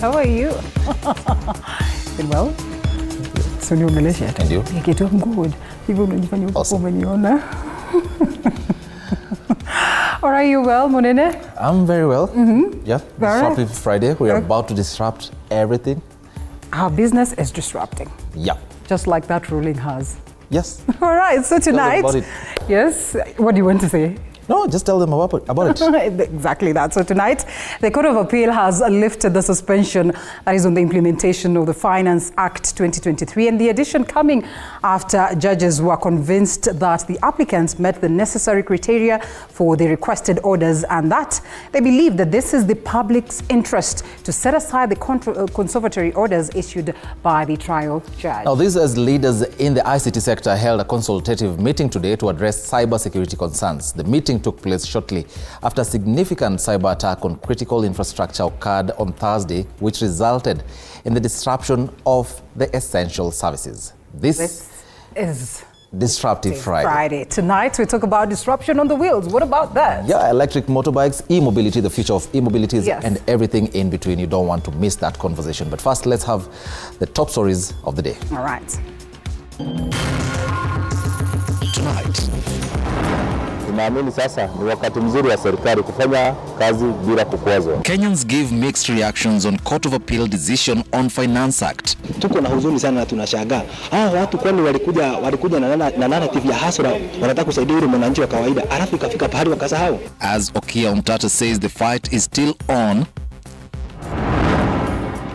How are you? Been well? So you're Malaysia? And you? I'm good. Awesome. Or are you well, Monene? I'm very well. Yeah. Disruptive Friday. We are about to disrupt everything. Our business is disrupting. Yeah. Just like that ruling has. Yes. All right. So tonight. Tell them about it. Yes. What do you want to say? No, just tell them about it. Exactly that. So tonight, the Court of Appeal has lifted the suspension that is on the implementation of the Finance Act 2023, and the addition coming after judges were convinced that the applicants met the necessary criteria for the requested orders, and that they believe that this is the public's interest to set aside the conservatory orders issued by the trial judge. Now, this as leaders in the ICT sector held a consultative meeting today to address cyber security concerns. The meeting took place shortly after a significant cyber attack on critical infrastructure occurred on Thursday, which resulted in the disruption of the essential services. This is Disruptive Friday. Tonight we talk about disruption on the wheels. What about that? Yeah, electric motorbikes, e-mobility, the future of e-mobilities, and everything in between. You don't want to miss that conversation. But first, let's have the top stories of the day. All right. Tonight. Naamini sasa ni wakati mzuri wa serikali kufanya kazi bila kukwazwa. Kenyans give mixed reactions on Court of Appeal decision on Finance Act. Tuko na huzuni sana na tunashangaa. Watu kwani walikuja na narrative ya hasara, wanataka kusaidia yule mwananchi wa kawaida. Alafu ikafika pahali wakasahau. As Okia Umtata says the fight is still on.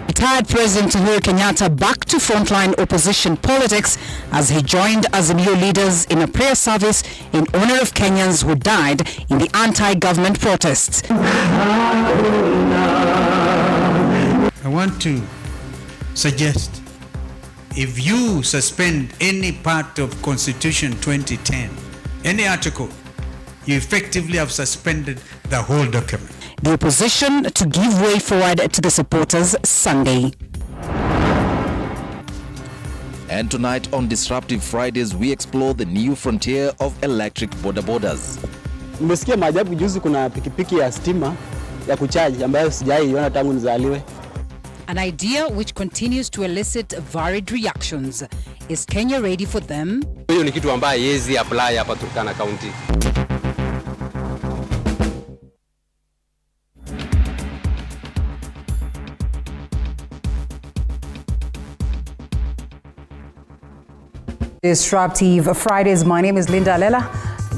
Retired President Uhuru Kenyatta back to frontline opposition politics as he joined Azimio leaders in a prayer service in honor of Kenyans who died in the anti-government protests. I want to suggest, if you suspend any part of Constitution 2010, any article, you effectively have suspended the whole document. The opposition to give way forward to the supporters Sunday. And tonight on Disruptive Fridays, we explore the new frontier of electric borders. Nimesikia maajabu juzi kuna pikipiki ya stima ya kuchaji ambayo sijaiona tangu nizaliwe. An idea which continues to elicit varied reactions. Is Kenya ready for them? Hiyo ni kitu ambayo yezi apply hapa Turkana County. Disruptive Fridays. My name is Linda Alela.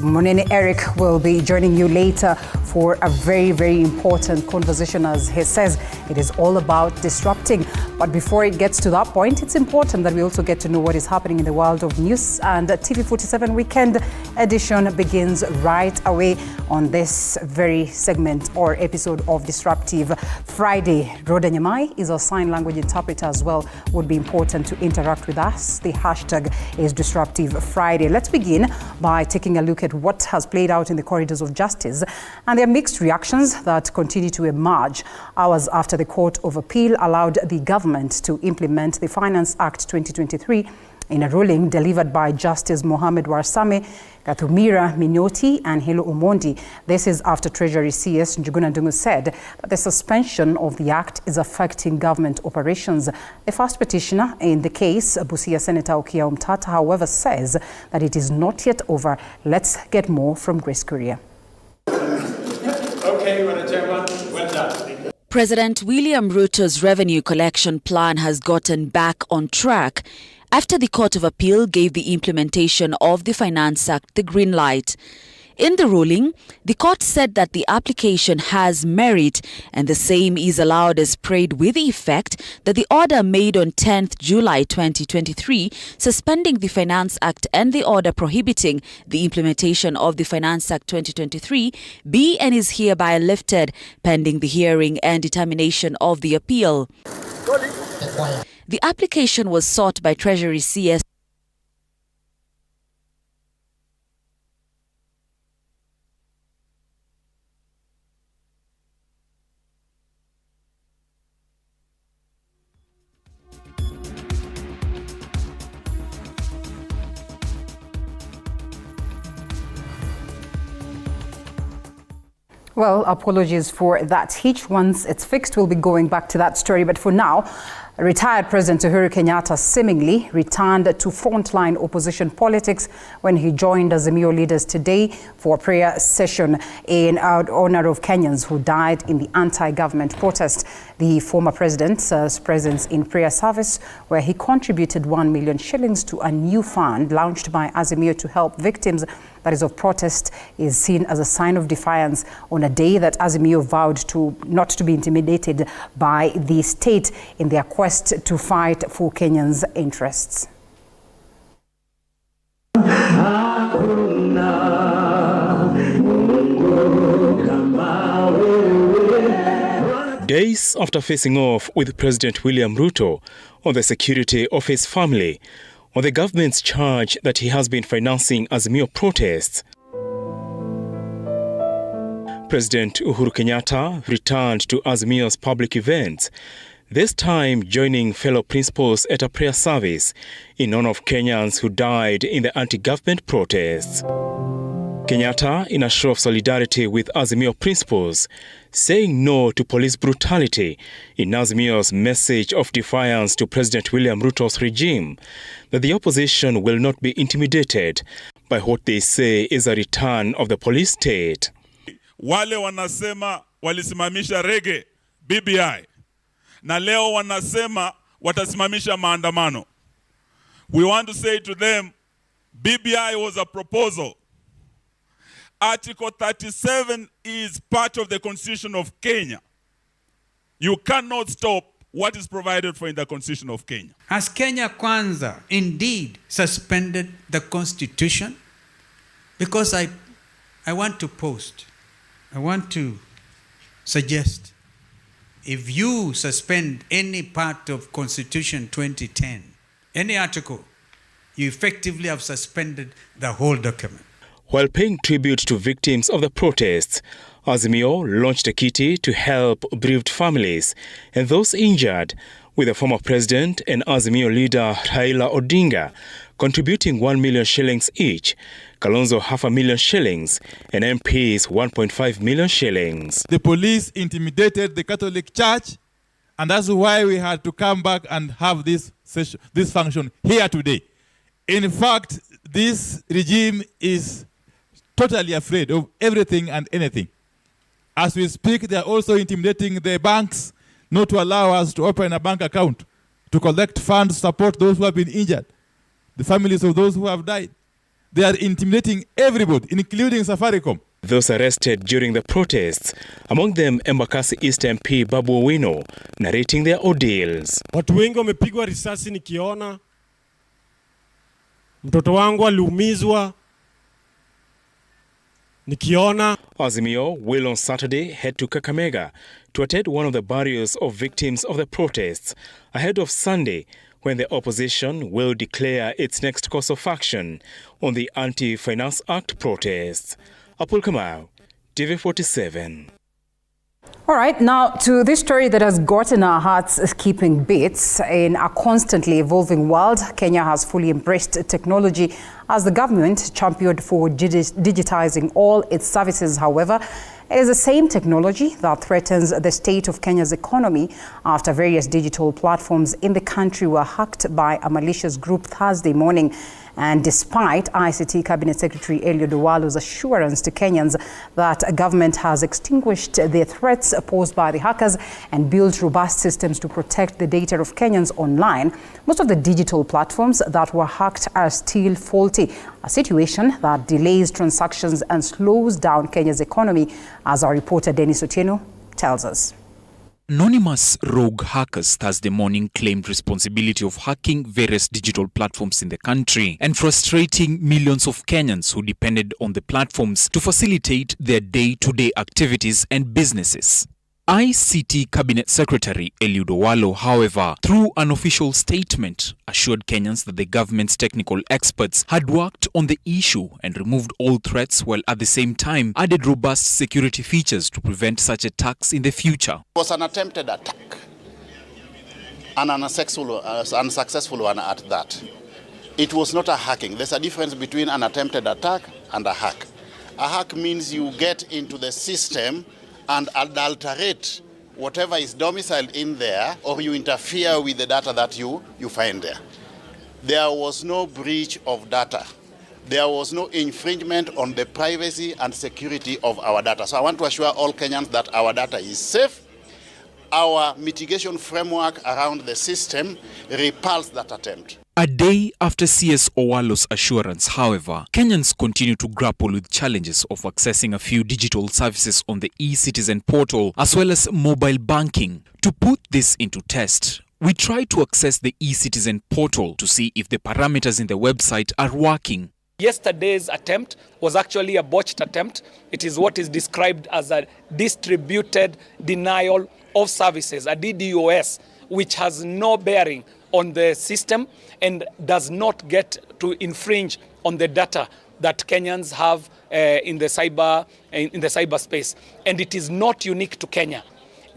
Monene Eric will be joining you later for a very, very important conversation. As he says, it is all about disrupting. But before it gets to that point, it's important that we also get to know what is happening in the world of news. And TV47 Weekend Edition begins right away on this very segment or episode of Disruptive Friday. Rhoda Nyamai is a sign language interpreter as well. Would be important to interact with us. The hashtag is Disruptive Friday. Let's begin by taking a look at what has played out in the corridors of justice. And there are mixed reactions that continue to emerge hours after the Court of Appeal allowed the government to implement the Finance Act 2023 in a ruling delivered by Justice Mohamed Warsame, Kathumira Minyoti and Hilo Omondi. This is after Treasury CS Njuguna Ndung'u said that the suspension of the act is affecting government operations. The first petitioner in the case, Busia Senator Okia Umtata, however, says that it is not yet over. Let's get more from Grace Kuria. Okay, Madam Chairman, well done. President William Ruto's revenue collection plan has gotten back on track after the Court of Appeal gave the implementation of the Finance Act the green light. In the ruling, the court said that the application has merit and the same is allowed as prayed with the effect that the order made on 10th July 2023 suspending the Finance Act and the order prohibiting the implementation of the Finance Act 2023 be and is hereby lifted pending the hearing and determination of the appeal. The application was sought by Treasury CS Well, apologies for that hitch. Once it's fixed, we'll be going back to that story. But for now, retired President Uhuru Kenyatta seemingly returned to frontline opposition politics when he joined Azimio leaders today for a prayer session in honor of Kenyans who died in the anti-government protest. The former president's presence in prayer service, where he contributed 1 million shillings to a new fund launched by Azimio to help victims, that is, of protest, is seen as a sign of defiance on a day that Azimio vowed to not to be intimidated by the state in their quest to fight for Kenyans' interests. Days after facing off with President William Ruto on the security of his family, on the government's charge that he has been financing Azimio protests, President Uhuru Kenyatta returned to Azimio's public events, this time joining fellow principals at a prayer service in honor of Kenyans who died in the anti-government protests. Kenyatta, in a show of solidarity with Azimio principals, saying no to police brutality in Azimio's message of defiance to President William Ruto's regime, that the opposition will not be intimidated by what they say is a return of the police state. Wale wanasema walisimamisha rege BBI, na leo wanasema watasimamisha maandamano. We want to say to them, BBI was a proposal. Article 37 is part of the Constitution of Kenya. You cannot stop what is provided for in the Constitution of Kenya. Has Kenya Kwanza indeed suspended the Constitution? Because I want to suggest, if you suspend any part of Constitution 2010, any article, you effectively have suspended the whole document. While paying tribute to victims of the protests, Azimio launched a kitty to help bereaved families and those injured, with the former president and Azimio leader Raila Odinga contributing 1 million shillings each, Kalonzo 500,000 shillings, and MPs 1.5 million shillings. The police intimidated the Catholic Church, and that's why we had to come back and have this session, this function here today. In fact, this regime is totally afraid of everything and anything. As we speak, they are also intimidating the banks not to allow us to open a bank account to collect funds to support those who have been injured, the families of those who have died. They are intimidating everybody, including Safaricom. Those arrested during the protests, among them Embakasi East MP Babu Owino, narrating their ordeals. Watu wengi wamepigwa risasi nikiona. Mtoto wangu aliumizwa nikiona. Azimio will on Saturday head to Kakamega to attend one of the burials of victims of the protests ahead of Sunday, when the opposition will declare its next course of action on the Anti-Finance Act protests. Apul Kamau, TV47. All right, now to this story that has gotten our hearts skipping beats. In a constantly evolving world, Kenya has fully embraced technology as the government championed for digitizing all its services. However, it is the same technology that threatens the state of Kenya's economy after various digital platforms in the country were hacked by a malicious group Thursday morning. And despite ICT Cabinet Secretary Eliud Owalo's assurance to Kenyans that government has extinguished the threats posed by the hackers and built robust systems to protect the data of Kenyans online, most of the digital platforms that were hacked are still faulty, a situation that delays transactions and slows down Kenya's economy, as our reporter Dennis Otieno tells us. Anonymous rogue hackers Thursday morning claimed responsibility of hacking various digital platforms in the country and frustrating millions of Kenyans who depended on the platforms to facilitate their day-to-day activities and businesses. ICT Cabinet Secretary Eliud Owalo, however, through an official statement, assured Kenyans that the government's technical experts had worked on the issue and removed all threats, while at the same time added robust security features to prevent such attacks in the future. It was an attempted attack, an unsuccessful one at that. It was not a hacking. There's a difference between an attempted attack and a hack. A hack means you get into the system and adulterate whatever is domiciled in there, or you interfere with the data that you find there. There was no breach of data. There was no infringement on the privacy and security of our data. So I want to assure all Kenyans that our data is safe. Our mitigation framework around the system repulsed that attempt. A day after CS Owalo's assurance, however, Kenyans continue to grapple with challenges of accessing a few digital services on the e-Citizen portal as well as mobile banking. To put this into test, we tried to access the e-Citizen portal to see if the parameters in the website are working. Yesterday's attempt was actually a botched attempt. It is what is described as a distributed denial of services, a DDoS, which has no bearing on the system and does not get to infringe on the data that Kenyans have in the cyberspace. And it is not unique to Kenya.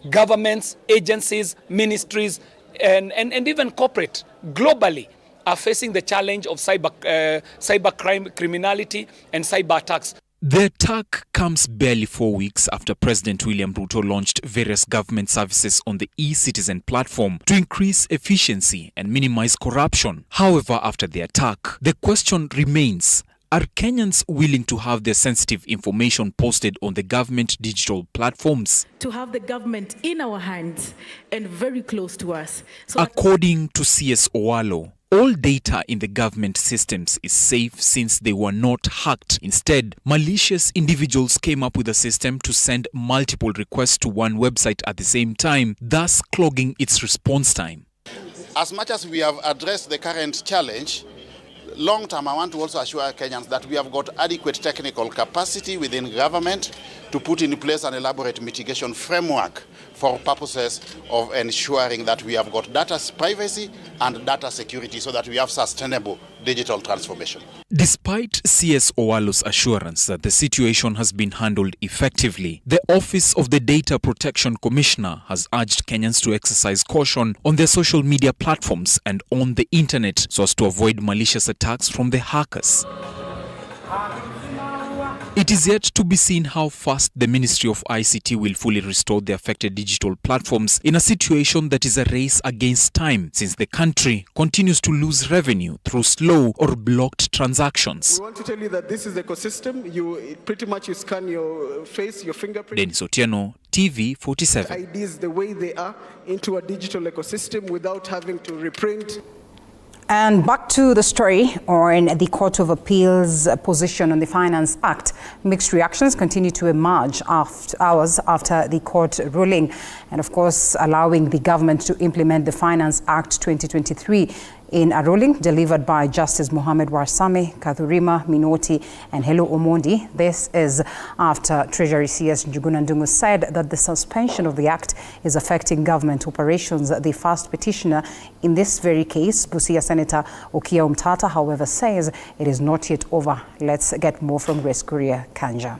Governments, agencies, ministries, and even corporate globally are facing the challenge of cyber criminality and cyber attacks. The attack comes barely 4 weeks after President William Ruto launched various government services on the e-Citizen platform to increase efficiency and minimize corruption. However, after the attack, the question remains, are Kenyans willing to have their sensitive information posted on the government digital platforms? To have the government in our hands and very close to us. According to CS Owalo, all data in the government systems is safe since they were not hacked. Instead, malicious individuals came up with a system to send multiple requests to one website at the same time, thus clogging its response time. As much as we have addressed the current challenge, long term, I want to also assure Kenyans that we have got adequate technical capacity within government to put in place an elaborate mitigation framework for purposes of ensuring that we have got data privacy and data security so that we have sustainable digital transformation. Despite CS Owalo's assurance that the situation has been handled effectively, the Office of the Data Protection Commissioner has urged Kenyans to exercise caution on their social media platforms and on the internet so as to avoid malicious attacks from the hackers. It is yet to be seen how fast the Ministry of ICT will fully restore the affected digital platforms in a situation that is a race against time, since the country continues to lose revenue through slow or blocked transactions. We want to tell you that this is the ecosystem. You scan your face, your fingerprint. Dennis Otieno, TV47. IDs the way they are into a digital ecosystem without having to reprint. And back to the story on the Court of Appeal's position on the Finance Act. Mixed reactions continue to emerge hours after the court ruling and, of course, allowing the government to implement the Finance Act 2023 in a ruling delivered by Justice Mohamed Warsame, Kathurima Minoti and Hello Omondi. This is after Treasury CS Njuguna Ndung'u said that the suspension of the act is affecting government operations. The first petitioner in this very case, Busia Senator Okiya Omtata, however, says it is not yet over. Let's get more from Grace Kuria Kanja.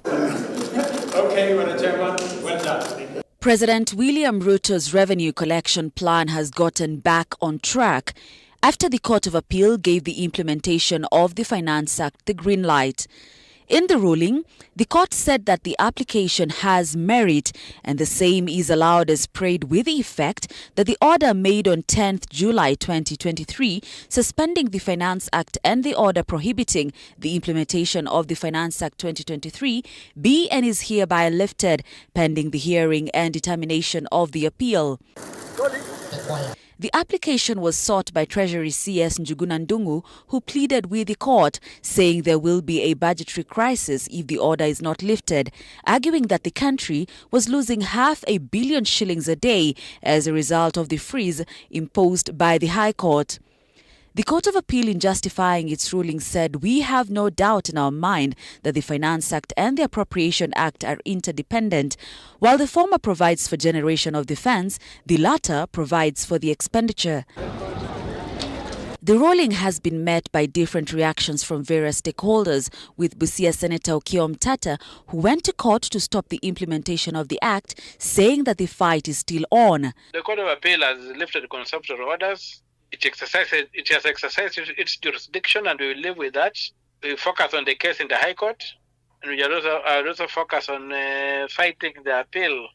Okay, Madam Chairman, well done. President William Ruto's revenue collection plan has gotten back on track after the Court of Appeal gave the implementation of the Finance Act the green light. In the ruling, the court said that the application has merit and the same is allowed as prayed with the effect that the order made on 10th July 2023 suspending the Finance Act and the order prohibiting the implementation of the Finance Act 2023 be and is hereby lifted pending the hearing and determination of the appeal. The application was sought by Treasury CS Njuguna Ndung'u, who pleaded with the court, saying there will be a budgetary crisis if the order is not lifted, arguing that the country was losing 500 million shillings a day as a result of the freeze imposed by the High Court. The Court of Appeal, in justifying its ruling, said, "We have no doubt in our mind that the Finance Act and the Appropriation Act are interdependent. While the former provides for generation of defense, the latter provides for the expenditure." The ruling has been met by different reactions from various stakeholders, with Busia Senator Okiya Omtata, who went to court to stop the implementation of the Act, saying that the fight is still on. The Court of Appeal has lifted conceptual orders. It has exercised its jurisdiction, and we will live with that. We focus on the case in the High Court. and we are also focused on fighting the appeal.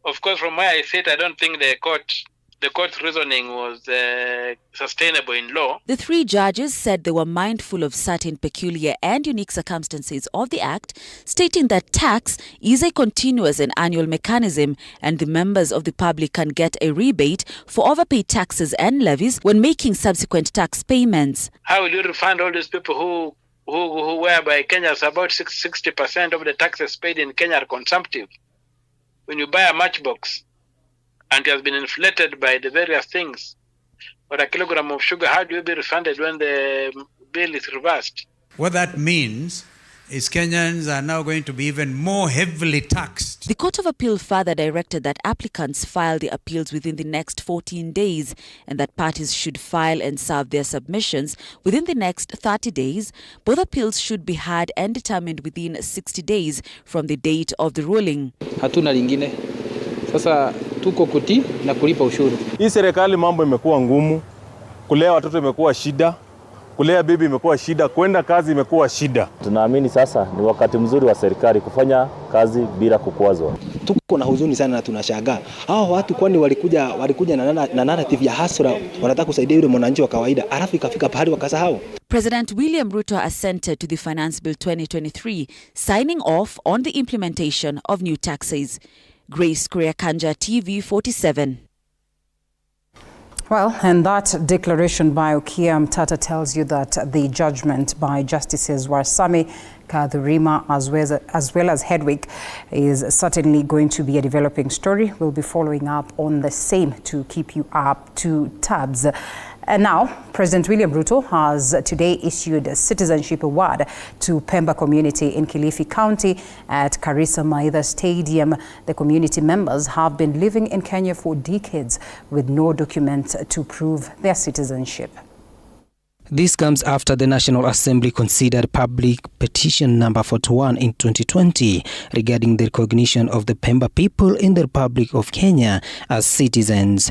Of course, from where I sit, I don't think the court's reasoning was sustainable in law. The three judges said they were mindful of certain peculiar and unique circumstances of the Act, stating that tax is a continuous and annual mechanism and the members of the public can get a rebate for overpaid taxes and levies when making subsequent tax payments. How will you refund all these people who whereby Kenya's about 60% of the taxes paid in Kenya are consumptive? When you buy a matchbox, and it has been inflated by the various things. But a kilogram of sugar, how do you be refunded when the bill is reversed? What that means is Kenyans are now going to be even more heavily taxed. The Court of Appeal further directed that applicants file the appeals within the next 14 days and that parties should file and serve their submissions within the next 30 days. Both appeals should be heard and determined within 60 days from the date of the ruling. Hatuna lingine. Sasa tuko kuti na kulipa ushuru. Hii serikali mambo imekuwa ngumu. Kulea watoto imekuwa shida. Kulea bibi imekuwa shida. Kwenda kazi imekuwa shida. Tunaamini sasa ni wakati mzuri wa serikali kufanya kazi bila kukwazwa. Tuko na huzuni sana na tunashangaa. Hao watu kwani walikuja na narrative ya hasra, wanataka kusaidia yule mwananchi wa kawaida. Alafu ikafika pahali wakasahau. President William Ruto assented to the Finance Bill 2023, signing off on the implementation of new taxes. Grace Kuriakanja, TV47. Well, and that declaration by Okia Mtata tells you that the judgment by Justices Warsame, Kadhurima, as well as Hedwig, is certainly going to be a developing story. We'll be following up on the same to keep you up to tabs. And now, President William Ruto has today issued a citizenship award to Pemba community in Kilifi County at Karisa Maitha Stadium. The community members have been living in Kenya for decades with no document to prove their citizenship. This comes after the National Assembly considered public petition number 41 in 2020 regarding the recognition of the Pemba people in the Republic of Kenya as citizens.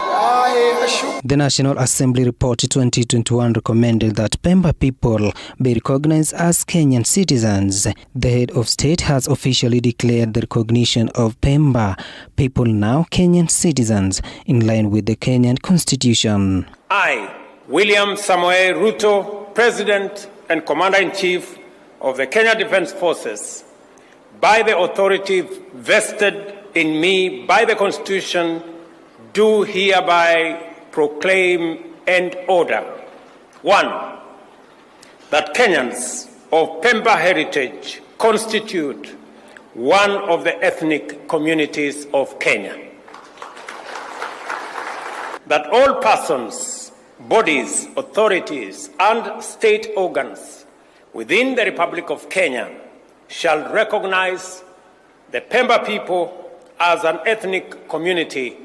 The National Assembly report 2021 recommended that Pemba people be recognized as Kenyan citizens. The head of state has officially declared the recognition of Pemba people now Kenyan citizens in line with the Kenyan Constitution. I, William Samoei Ruto, President and Commander-in-Chief of the Kenya Defence Forces, by the authority vested in me by the Constitution, do hereby proclaim and order. 1. That Kenyans of Pemba heritage constitute one of the ethnic communities of Kenya. That all persons, bodies, authorities, and state organs within the Republic of Kenya shall recognize the Pemba people as an ethnic community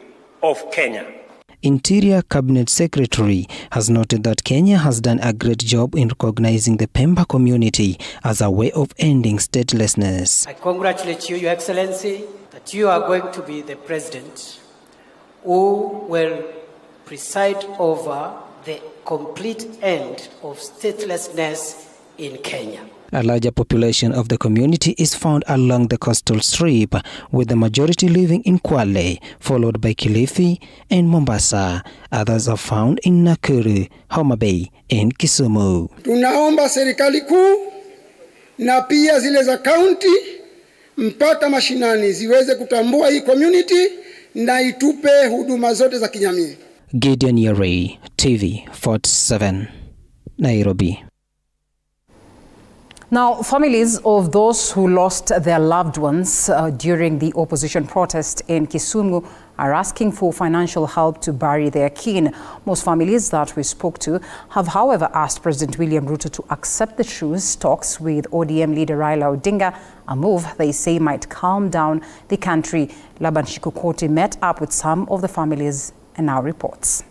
of Kenya. Interior Cabinet Secretary has noted that Kenya has done a great job in recognizing the Pemba community as a way of ending statelessness. I congratulate you, Your Excellency, that you are going to be the president who will preside over the complete end of statelessness in Kenya. A larger population of the community is found along the coastal strip, with the majority living in Kwale, followed by Kilifi and Mombasa. Others are found in Nakuru, Homa Bay and Kisumu. Tunaomba serikali kuu na pia zile za kaunti mpaka mashinani ziweze kutambua hii community na itupe huduma zote za kijamii. Gideon Yeri, TV47, Nairobi. Now, families of those who lost their loved ones during the opposition protest in Kisumu are asking for financial help to bury their kin. Most families that we spoke to have, however, asked President William Ruto to accept the truce talks with ODM leader Raila Odinga, a move they say might calm down the country. Laban Shikokoti met up with some of the families and now reports.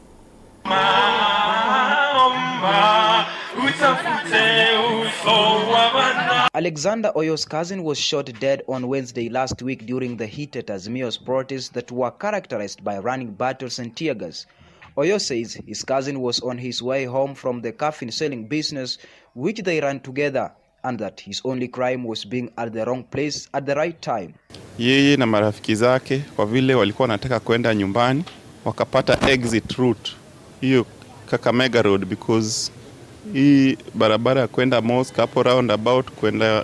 Alexander Oyo's cousin was shot dead on Wednesday last week during the heated Azimio's protests that were characterized by running battles and tear gas. Oyo says his cousin was on his way home from the coffin selling business, which they ran together, and that his only crime was being at the wrong place at the right time. Yeye na marafiki zake kwa vile walikuwa wanataka kwenda nyumbani wakapata exit route hiyo Kakamega Road because hii barabara kwenda mosque hapo roundabout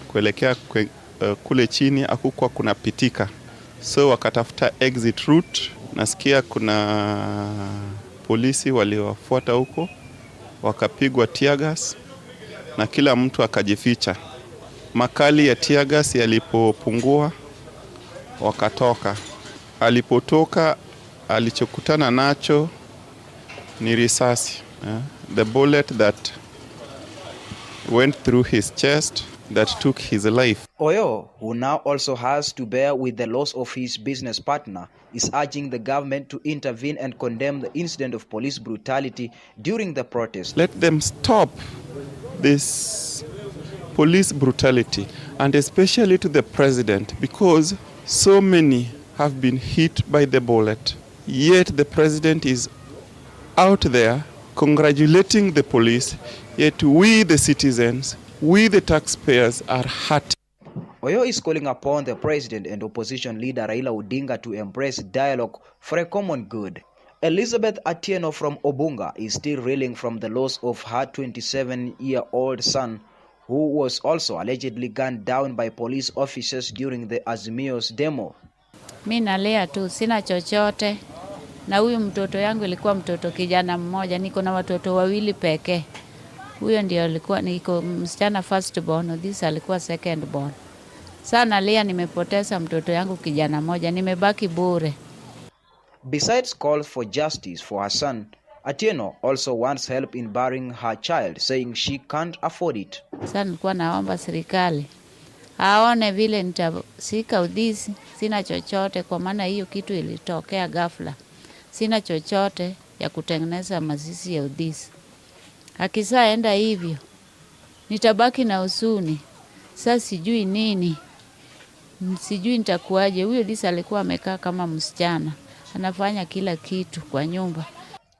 kuelekea kule chini hakukuwa kuna pitika, so wakatafuta exit route. Nasikia kuna polisi waliowafuata huko wakapigwa tear gas na kila mtu akajificha. Makali ya tear gas yalipopungua wakatoka. Alipotoka alichokutana nacho ni risasi. The bullet that went through his chest that took his life. Oyo, who now also has to bear with the loss of his business partner, is urging the government to intervene and condemn the incident of police brutality during the protest. Let them stop this police brutality, and especially to the president, because so many have been hit by the bullet. Yet the president is out there congratulating the police, yet we the citizens, we the taxpayers are hurt. Oyo is calling upon the president and opposition leader Raila Odinga to embrace dialogue for a common good. Elizabeth Atieno from Obunga is still reeling from the loss of her 27-year-old son, who was also allegedly gunned down by police officers during the Azimio's demo. Mimi nalea tu, sina chochote. Na huyu mtoto yangu ilikuwa mtoto kijana mmoja, niko na watoto wawili pekee. Huyo ndio alikuwa niko msichana first born, this alikuwa second born. Sana lea nimepoteza mtoto yangu kijana mmoja, nimebaki bure. Besides calls for justice for her son, Atieno also wants help in burying her child, saying she can't afford it. Sana nilikuwa naomba serikali aone vile nitasika udhisi, sina chochote kwa maana hiyo kitu ilitokea ghafla. Sina chochote ya kutengeneza mazishi ya udhisi. Akisaenda hivyo, nitabaki na usuni. Sasa sijui nini. Sijui nitakuaje. Huyo udhisi alikuwa amekaa kama msichana. Anafanya kila kitu kwa nyumba.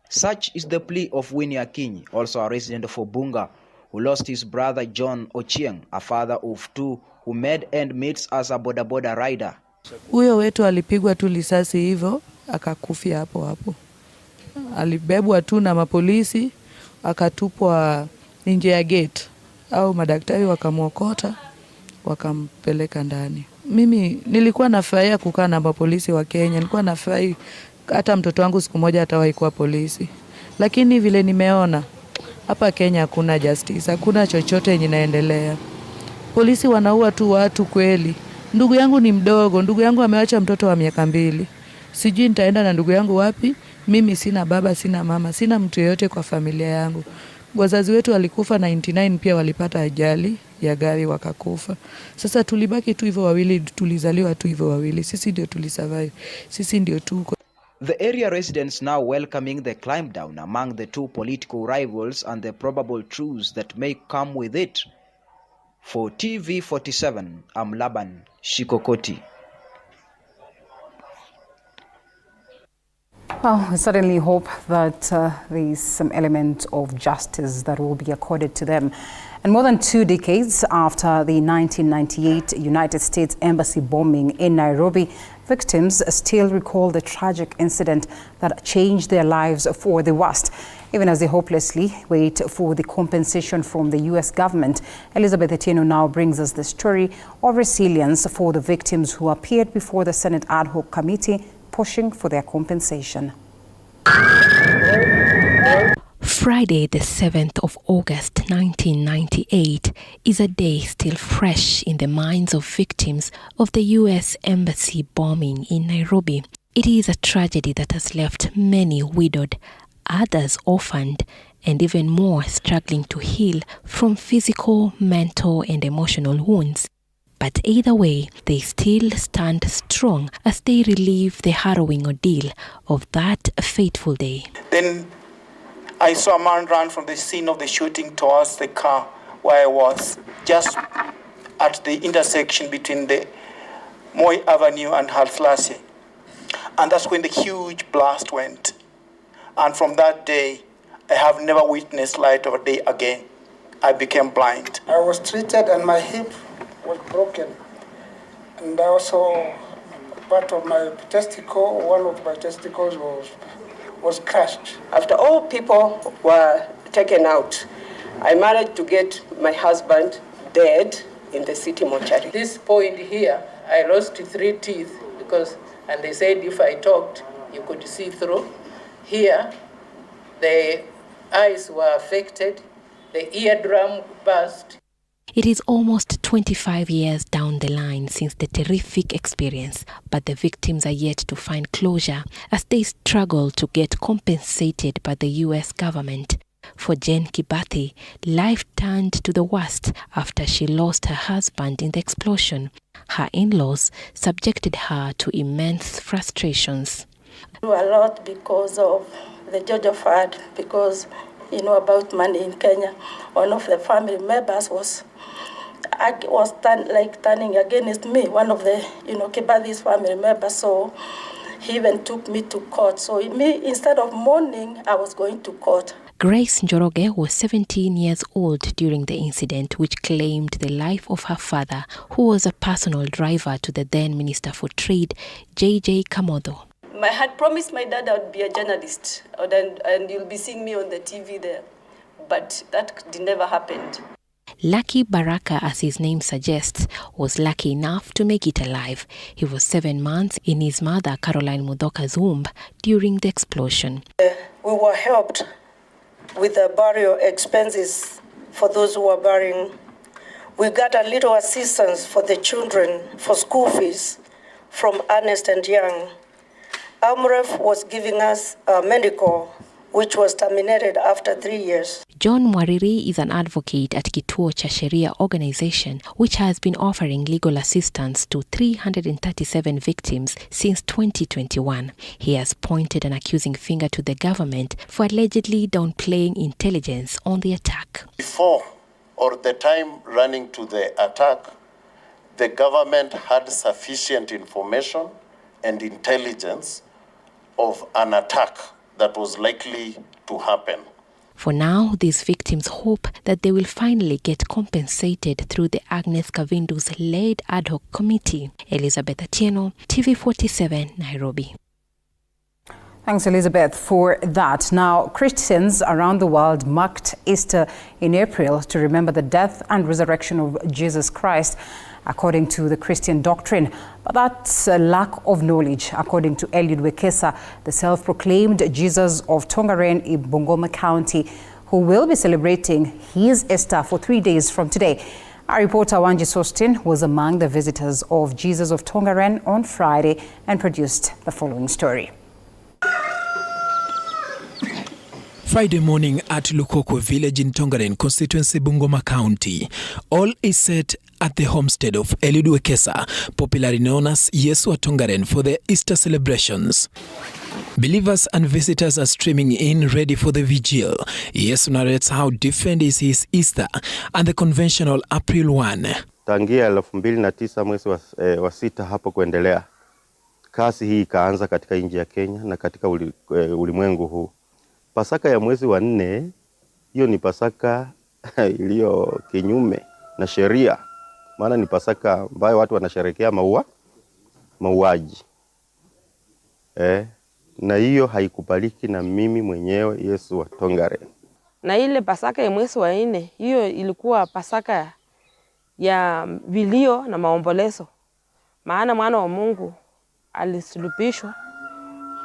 Such is the plea of Winnie Akinyi, also a resident of Obunga, who lost his brother John Ochieng, a father of two, who made end meets as a boda rider. Huyo wetu alipigwa tu risasi hivyo, akakufia hapo hapo. Alibebwa tu na mapolisi, akatupwa nje ya gate. Au madaktari wakamwokota, wakampeleka ndani. Mimi nilikuwa nafurahia kukaa na mapolisi wa Kenya. Nilikuwa nafurahi hata mtoto wangu siku moja atawahi kuwa polisi. Lakini vile nimeona hapa Kenya hakuna justice, hakuna chochote yenye inaendelea. Polisi wanaua tu watu kweli. Ndugu yangu ni mdogo, ndugu yangu ameacha mtoto wa miaka 2. Sijui nitaenda na ndugu yangu wapi? Mimi sina baba, sina mama, sina mtu yeyote kwa familia yangu. Wazazi wetu walikufa 99, pia walipata ajali ya gari wakakufa. Sasa tulibaki tu hivyo wawili, tulizaliwa tu hivyo wawili. Sisi ndio tulisurvive. Sisi ndio tuko. The area residents now welcoming the climb down among the two political rivals and the probable truce that may come with it. For TV47, I'm Laban Shikokoti. Well, we certainly hope that there is some element of justice that will be accorded to them. And more than 2 decades after the 1998 United States Embassy bombing in Nairobi, victims still recall the tragic incident that changed their lives for the worst. Even as they hopelessly wait for the compensation from the U.S. government, Elizabeth Atieno now brings us the story of resilience for the victims who appeared before the Senate Ad Hoc Committee pushing for their compensation. Friday, the 7th of August 1998 is a day still fresh in the minds of victims of the U.S. Embassy bombing in Nairobi. It is a tragedy that has left many widowed, others orphaned, and even more struggling to heal from physical, mental, and emotional wounds. But either way, they still stand strong as they relive the harrowing ordeal of that fateful day. Then I saw a man run from the scene of the shooting towards the car where I was, just at the intersection between the Moi Avenue and Halslase. And that's when the huge blast went. And from that day, I have never witnessed light of day again. I became blind. I was treated and my hip was broken. And also part of my testicle, one of my testicles was crushed. After all people were taken out, I managed to get my husband dead in the city mortuary. This point here, I lost 3 teeth and they said if I talked, you could see through. Here, the eyes were affected, the eardrum burst. It is almost 25 years down the line since the terrific experience, but the victims are yet to find closure as they struggle to get compensated by the US government. For Jane Kibathi, life turned to the worst after she lost her husband in the explosion. Her in-laws subjected her to immense frustrations. A lot because of the Georgia flood, because about money in Kenya. One of the family members was turning against me, one of the Kibathi's family members, so he even took me to court. So instead of mourning, I was going to court. Grace Njoroge was 17 years old during the incident which claimed the life of her father, who was a personal driver to the then Minister for Trade, J.J. Kamotho. I had promised my dad I would be a journalist and you'll be seeing me on the TV there, but that never happened. Lucky Baraka, as his name suggests, was lucky enough to make it alive. He was 7 months in his mother Caroline Mudhoka's womb during the explosion. We were helped with the burial expenses for those who were burying. We got a little assistance for the children for school fees from Ernest and Young. AMREF was giving us a medical, which was terminated after 3 years. John Mwariri is an advocate at Kituo Cha Sheria organization, which has been offering legal assistance to 337 victims since 2021. He has pointed an accusing finger to the government for allegedly downplaying intelligence on the attack. Before or the time running to the attack, the government had sufficient information and intelligence of an attack that was likely to happen. For now, these victims hope that they will finally get compensated through the Agnes Kavindu's led ad hoc committee. Elizabeth Atieno, TV47, Nairobi. Thanks, Elizabeth, for that. Now, Christians around the world marked Easter in April to remember the death and resurrection of Jesus Christ, according to the Christian doctrine. But that's a lack of knowledge, according to Eliud Wekesa, the self-proclaimed Jesus of Tongaren in Bungoma County, who will be celebrating his Easter for 3 days from today. Our reporter Wanji Sostin was among the visitors of Jesus of Tongaren on Friday and produced the following story. Friday morning at Lukokwe village in Tongaren constituency, Bungoma County. All is set at the homestead of Eliud Wekesa, popularly known as Yesu wa Tongaren, for the Easter celebrations. Believers and visitors are streaming in ready for the vigil. Yesu narrates how different is his Easter and the conventional April 1. Tangia 2009 mwezi wa sita hapo kuendelea, kasi hii ikaanza katika nchi ya Kenya na katika ulimwengu huu. Pasaka ya mwezi wa 4, hiyo ni pasaka iliyo kinyume na sheria. Maana ni pasaka ambayo watu wanasherehekea mauaji. Na hiyo haikubaliki na mimi mwenyewe Yesu wa Tongaren. Na ile pasaka ya mwezi wa 4, hiyo ilikuwa pasaka ya vilio na maombolezo. Maana mwana wa Mungu alisulubishwa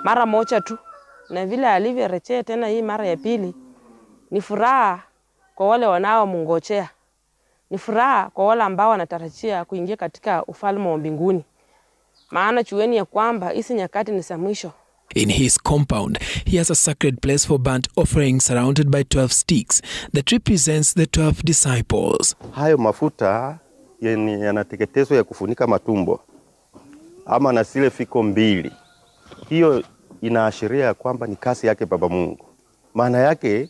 mara moja tu. Na vile alivyorejea tena hii mara ya pili, ni furaha kwa wale wanaomngojea. Ni furaha kwa wale ambao wanatarajia kuingia katika ufalme wa mbinguni. Maana chueni ya kwamba hizi nyakati ni za mwisho. In his compound, he has a sacred place for burnt offerings surrounded by 12 sticks that represents the 12 disciples. Hayo mafuta yanateketezwa ya kufunika matumbo ama na zile fiko 2. Hiyo inaashiria kwamba ni kasi yake Baba Mungu. Maana yake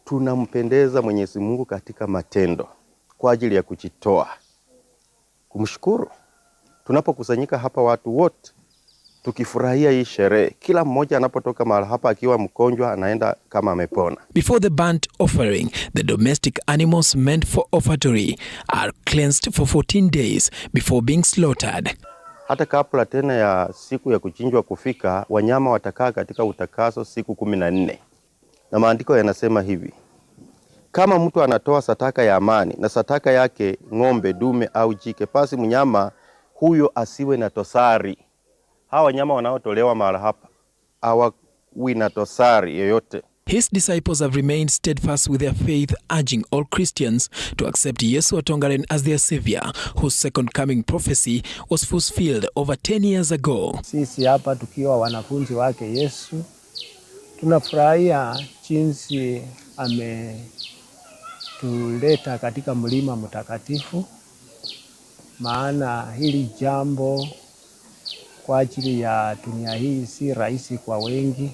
tunampendeza Mwenyezi Mungu katika matendo kwa ajili ya kujitoa, kumshukuru. Tunapokusanyika hapa watu wote tukifurahia hii sherehe. Kila mmoja anapotoka mahali hapa akiwa mgonjwa anaenda kama amepona. Before the burnt offering, the domestic animals meant for offertory are cleansed for 14 days before being slaughtered. Hata kabla tena ya siku ya kuchinjwa kufika, wanyama watakaa katika utakaso siku 14. Na maandiko yanasema hivi: kama mtu anatoa sadaka ya amani na sadaka yake ng'ombe dume au jike, basi mnyama huyo asiwe na tosari. Hawa wanyama wanaotolewa mahali hapa hawawi na tosari yoyote. His disciples have remained steadfast with their faith, urging all Christians to accept Yesu wa Tongaren as their savior, whose second coming prophecy was fulfilled over 10 years ago. Sisi hapa tukiwa wanafunzi wake Yesu, tunafurahia jinsi ametuleta katika mlima mtakatifu, maana hili jambo kwa ajili ya dunia hii si rahisi kwa wengi.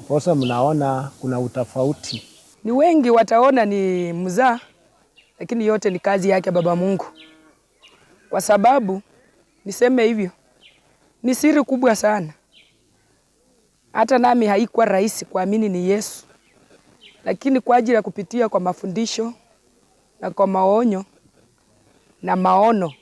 Posa mnaona kuna utofauti. Ni wengi wataona ni mzaa, lakini yote ni kazi yake Baba Mungu. Kwa sababu niseme hivyo, ni siri kubwa sana. Hata nami haikuwa rahisi kuamini ni Yesu. Lakini kwa ajili ya kupitia kwa mafundisho na kwa maonyo na maono,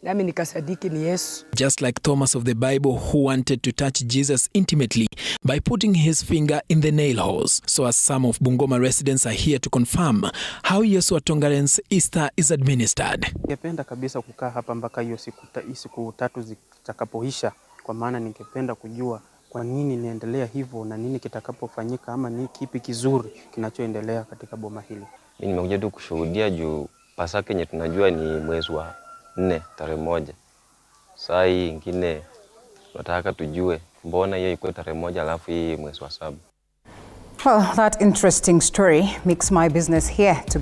nami nikasadiki ni Yesu. Just like Thomas of the Bible, who wanted to touch Jesus intimately by putting his finger in the nail holes. So as some of Bungoma residents are here to confirm how Yesu wa Tongaren's Easter is administered. Ningependa kabisa kukaa hapa mpaka hiyo siku tatu zitakapoisha, kwa maana ningependa kujua kwa nini niendelea hivyo na nini kitakapofanyika, ama ni kipi kizuri kinachoendelea katika boma hili. Mimi nimekuja tu kushuhudia juu Pasaka yenye tunajua ni mwezi wa 4 tarehe 1. Saa hii ingine nataka tujue mbona hiyo iko tarehe 1 alafu hii mwezi wa 7. Well, that interesting story makes my business here to